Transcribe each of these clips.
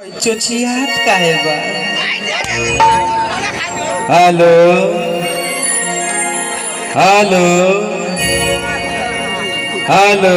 चुचियात काहे बा? Hello hello hello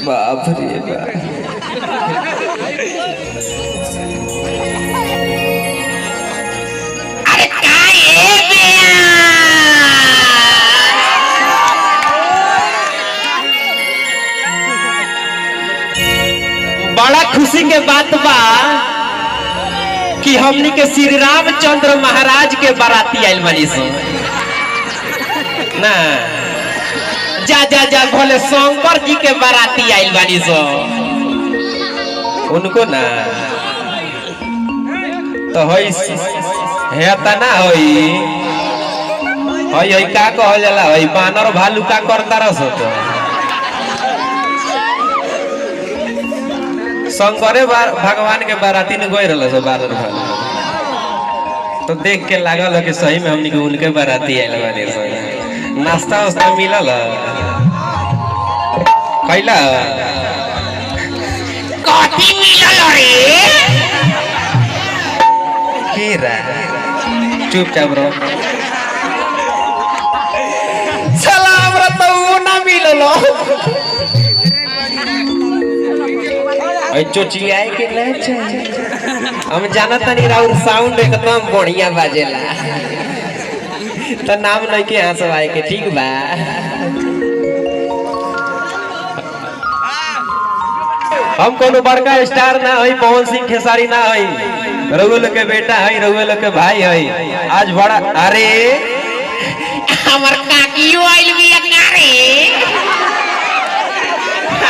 बाप रे बाप। बड़ा खुशी के बात बा कि हमनी के श्री रामचंद्र महाराज के बाराती आइल बानी सो ना। जा जा जा भोले शंकर जी के बाराती आइल बानी सो उनको ना तो होई हेता ना होई होई होई का कहल जाला होई बानर भालू का करता रसो तो शंकरे भगवान के बाराती ने गई रहा बानर भालू तो देख के लागल कि सही में हमनी के उनके बाराती आइल बानी। नाश्ता वास्ता मिलल खैला कथी मिलल रे? कीरा चुपचाप रहो। चला हमरा तो ना मिलल चोचियाए के ले हम जानत नहीं राउर साउंड एकदम बढ़िया बाजेला तो नाम नहीं के यहाँ सब आए के ठीक बा। हम कोनो बड़का स्टार ना हई, पवन सिंह खेसारी ना हई, रघुल के बेटा हई, रघुल के भाई हई। आज बड़ा अरे हमर काकियो आइल बिया का रे?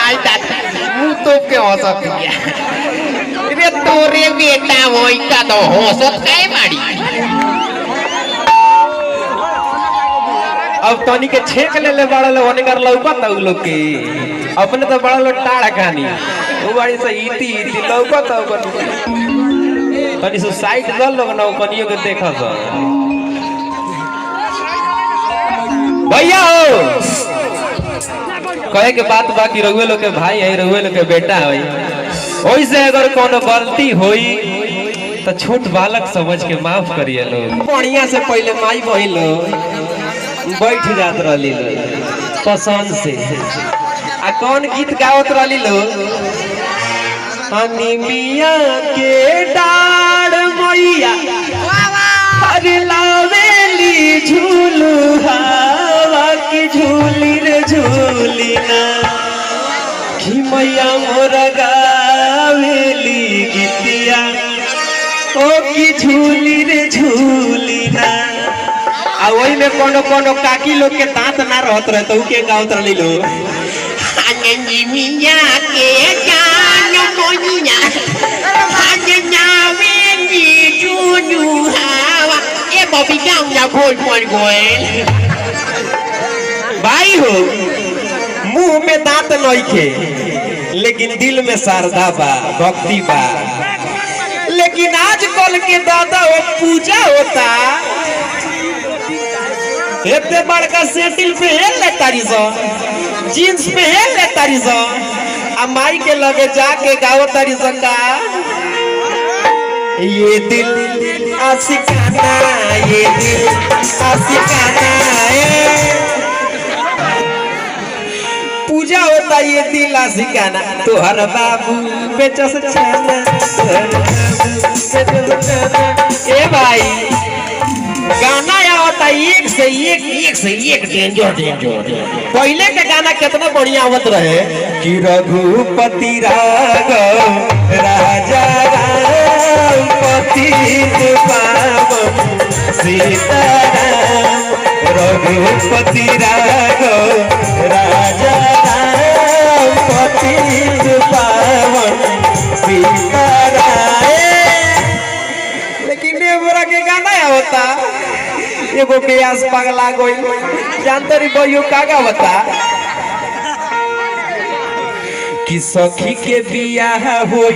आई दादा मुंह तो के हंसत गया रे तोरे बेटा होई का तो हंसत काहे मारी? अब तनी के छेक ले ले बड़ा लोग ओने कर लौकत उ लोग के अपने तो बड़ा लोग टाड़ा कहानी वो बड़ी से इती इती लौकत ओकर तनी से साइड ल लोग ना कनियो के देखस भैया हो कहे के बात बाकी रहुए लोग के भाई है, रहुए लोग के बेटा है। ओइसे अगर कोनो गलती होई तो छोट बालक समझ के माफ करिए लोग। बढ़िया से पहले माई बहिन लोग बैठ जात रहली लोग पसंद से आ कौन गीत गावत रहली लोग? हनी मिया के डाड़ मैया अरे लावेली झूलू हवा की झूली रे झूली ना कि मैया मोर गावेली गीतिया ओ की झूली रे झूली ना। आ वही में कोनो कोनो काकी लोग के दांत ना रहत रहे तो के गावत रहली लोग हनी मिया के जान मोनिया हजनावेली झूलू हवा। ए बबी गाँव ना भोल पड़ गए भाई हो। मुंह में दांत नहीं खे लेकिन दिल में श्रद्धा बा भक्ति बा। लेकिन आजकल के दादा वो पूजा होता इतने बड़का सेटिल पे हेल ले तारी सो जींस पे हेल ले तारी सो आ माई के लगे जाके गाओ तारी संगा ये दिल आशिकाना ये दिल आशिकाना पूजा होता ये दिल आशिकाना तोहर बाबू बेचस छाना ए भाई गाना होता एक से एक डेंजर डेंजर। पहले के गाना कितना बढ़िया आवत रहे कि रघुपति राघव राजा राम पतित पावन सीताराम रघुपति राघव राजा राम पतित पावन सीताराम। लेकिन देवरा के गाना होता एगो बेयास पगला गई जानते रही बहियो कागा बता कि सखी के बियाह होई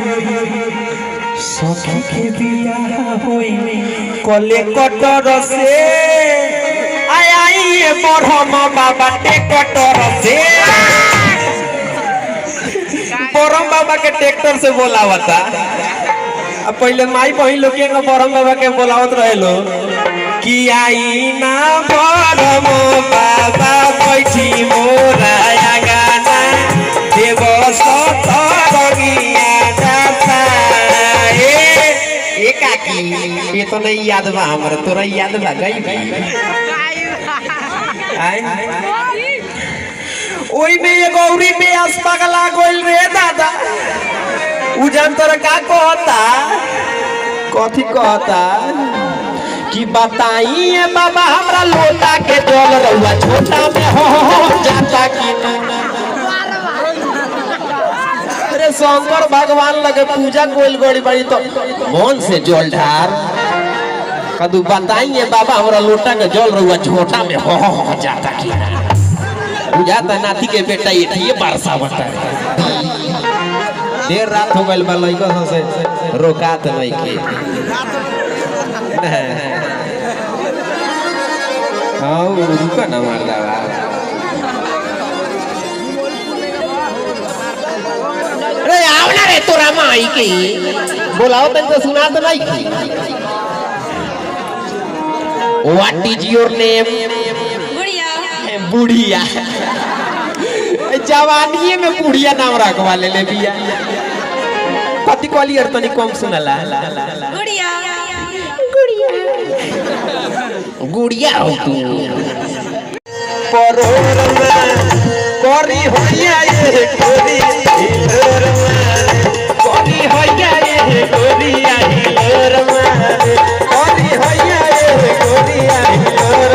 सखी के बियाह होई कले कटर से आय आई बरहम बाबा टे कटर से बोरम बाबा के ट्रैक्टर से बोलावता। अब पहले माई बहन लोग के बोरम बाबा के बोलावत रहे लो कि आई ना बोरम बाबा बैठी मोरा गाना देव सतरंगिया गाता। ए काकी ये तो नहीं याद बा हमरा, तोरा याद बा गई ओई में ये गौरी में आस पगला गोल रे दादा। उ जान तोरा का कहता, कथी कहता कि बताइए बाबा हमरा लोटा के जल रहुआ छोटा में हो जाता कि अरे शंकर भगवान लगे पूजा गोल गोड़ी बड़ी तो मन से जल ढार कदू बताइए बाबा हमरा लोटा के जल रहुआ छोटा में हो जाता कि बुझाता नाती के बेटा ये बरसा बता। देर रात हो गई बा लइका से रोकात नहीं के। हाँ रुका ना मारदा बा। अरे आओ ना रे तोरा माई के बोलाओ तन तो सुना तो नहीं की। What is your name? बुढ़िया जवानी में बुढ़िया नाम रखवा ले बिया। कथी कहली यार तनी कम सुनला। गुड़िया गुड़िया हो तू परोर में करी होइया ये गोरी हिलोर करी होइया ये गोरिया हिलोर करी होइया ये गोरिया हिलोर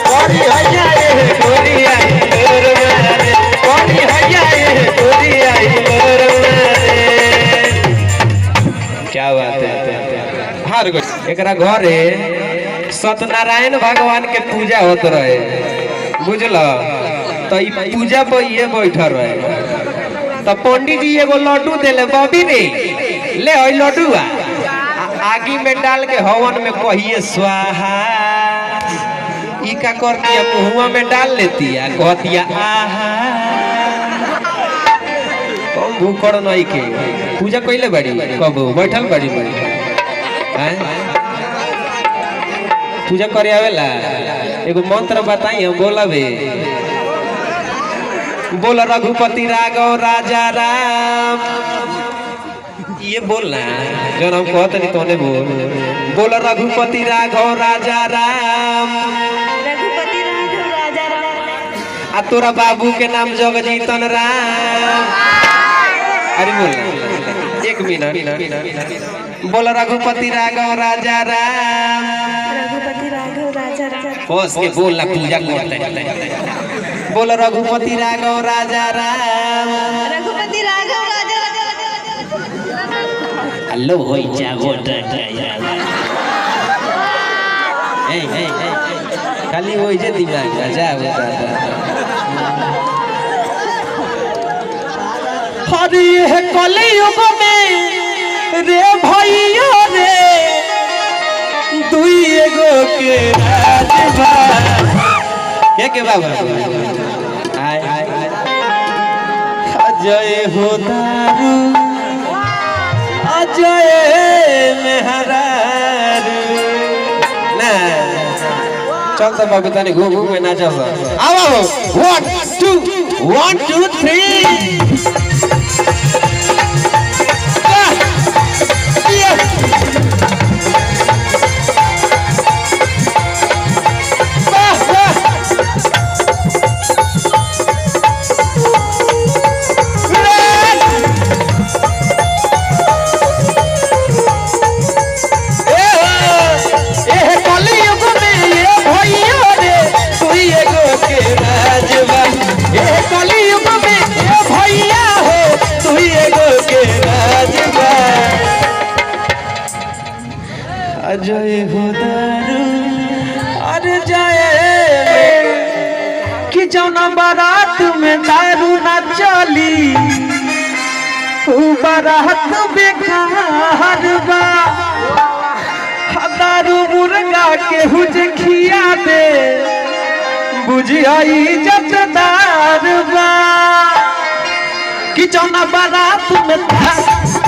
करी होइया ये गोरिया हिलोर करी होइया ये गोरिया हिलोर। क्या बात है। हर एकरा घरे सत्यनारायण भगवान के पूजा होत रहे बुझल। तो पूजा पर ये बैठल रहे तो पंडित जी एगो लड्डू देले बॉबी रे ले लड्डू आगी में डाल के हवन में कहिए स्वाहा। ई का करती है मुहुआ में डाल लेती है कहती है आहा। कम भूखड़ नहीं के पूजा कैले बड़ी कब बैठल बड़ी पूजा करे आवेला। एगो मंत्र बताई हम बोलबे। बोल रघुपति राघव राजा राम। ये बोलना जो हम कहते नहीं तोने बोल। बोल रघुपति राघव राजा राम। रघुपति राघव राजा राम। आ तोरा बाबू के नाम जगजीतन राम। अरे बोल एक मिनट। बोल रघुपति राघव राजा राम। रघुपति राघव राजा राम। होश के बोलना पूजा करते। बोल रघुपति राघव राजा राम। रघुपति राघव राजा राम। हेलो होई जागो खाली वही जे दिमाग जा हरि है कलयुग में रे भैया रे दुई एगो के राजबा के बाबा आय अजय हो दारू अजय मेहरारू ना चल तो बाबू तनी घूम घूम में नाचा सा आओ 1 2 1 2 3 अजय हो दारू अरे जय कि जौना बारात में दारू ना चली ऊ बारात बेकार बा। दारू मुर्गा के हुज खिया दे बुझिया इज्जतदार बा। कि जौना बारात में था